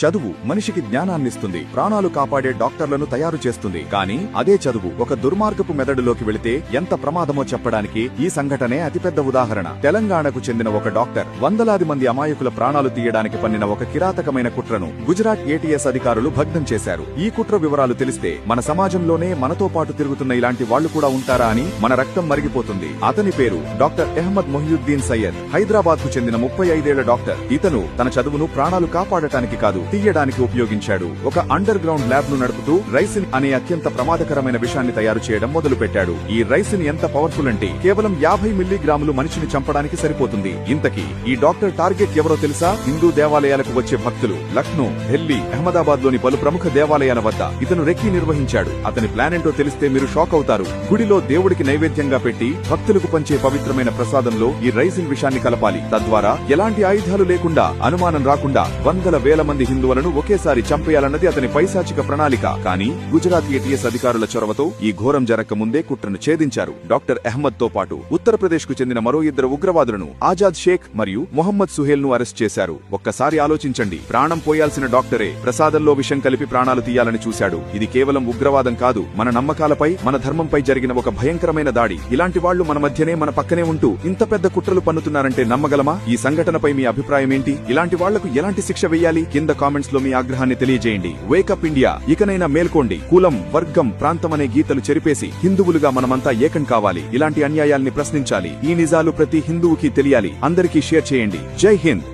చదువు మనిషికి జ్ఞానాన్నిస్తుంది, ప్రాణాలు కాపాడే డాక్టర్లను తయారు చేస్తుంది. కానీ అదే చదువు ఒక దుర్మార్గపు మెదడులోకి వెళితే ఎంత ప్రమాదమో చెప్పడానికి ఈ సంఘటనే అతిపెద్ద ఉదాహరణ. తెలంగాణకు చెందిన ఒక డాక్టర్ వందలాది మంది అమాయకుల ప్రాణాలు తీయడానికి పన్నిన ఒక కిరాతకమైన కుట్రను గుజరాత్ ఏటీఎస్ అధికారులు భగ్నం చేశారు. ఈ కుట్ర వివరాలు తెలిస్తే మన సమాజంలోనే మనతో పాటు తిరుగుతున్న ఇలాంటి వాళ్లు కూడా ఉంటారా అని మన రక్తం మరిగిపోతుంది. అతని పేరు డాక్టర్ అహ్మద్ మొహియుద్దీన్ సయ్యద్. హైదరాబాద్ కు చెందిన 35 ఏళ్ల డాక్టర్. ఇతను తన చదువును ప్రాణాలు కాపాడటానికి కాదు, తీయడానికి ఉపయోగించాడు. ఒక అండర్ గ్రౌండ్ ల్యాబ్ ను నడుపుతూ రైసిన్ అనే అత్యంత ప్రమాదకరమైన విషయాన్ని తయారు చేయడం మొదలుపెట్టాడు. ఈ రైసిన్ ఎంత పవర్ఫుల్ అంటే కేవలం 50 మిల్లీగ్రాములు మనిషిని చంపడానికి సరిపోతుంది. ఇంతకీ ఈ డాక్టర్ టార్గెట్ ఎవరో తెలుసా? హిందూ దేవాలయాలకు వచ్చే భక్తులు. లక్నో, ఢిల్లీ, అహ్మదాబాద్ లోని పలు ప్రముఖ దేవాలయాల వద్ద ఇతను రెక్కీ నిర్వహించాడు. అతని ప్లాన్ ఏంటో తెలిస్తే మీరు షాక్ అవుతారు. గుడిలో దేవుడికి నైవేద్యంగా పెట్టి భక్తులకు పంచే పవిత్రమైన ప్రసాదంలో ఈ రైసిన్ విషయాన్ని కలపాలి. తద్వారా ఎలాంటి ఆయుధాలు లేకుండా, అనుమానం రాకుండా వందల వేల మంది హిందువులను ఒకేసారి చంపేయాలన్నది అతని పైశాచిక ప్రణాళిక. కానీ గుజరాత్ ఏటీఎస్ అధికారుల చొరవతో ఈ ఘోరం జరక్క ముందే కుట్రను ఛేదించారు. డాక్టర్ అహ్మద్ తో పాటు ఉత్తరప్రదేశ్ కు చెందిన మరో 2 ఉగ్రవాదులను ఆజాద్ షేక్ మరియు మొహమ్మద్ సుహేల్ ను అరెస్ట్ చేశారు. ఒక్కసారి ఆలోచించండి, ప్రాణం పోయాల్సిన డాక్టరే ప్రసాదంలో విషం కలిపి ప్రాణాలు తీయాలని చూశాడు. ఇది కేవలం ఉగ్రవాదం కాదు, మన నమ్మకాలపై, మన ధర్మంపై జరిగిన ఒక భయంకరమైన దాడి. ఇలాంటి వాళ్లు మన మధ్యనే, మన పక్కనే ఉంటూ ఇంత పెద్ద కుట్రలు పన్నుతున్నారంటే నమ్మగలమా? ఈ సంఘటనపై మీ అభిప్రాయం ఏంటి? ఇలాంటి వాళ్లకు ఎలాంటి శిక్ష వేయాలి? కింద కామెంట్స్ లో మీ ఆగ్రహాన్ని తెలియజేయండి. వేకప్ ఇండియా, ఇకనైనా మేల్కోండి. కులం, వర్గం, ప్రాంతం అనే గీతలు చెరిపేసి హిందువులుగా మనమంతా ఏకం కావాలి. ఇలాంటి అన్యాయాల్ని ప్రశ్నించాలి. ఈ నిజాలు ప్రతి హిందువుకి తెలియాలి. అందరికీ షేర్ చేయండి. జై హింద్.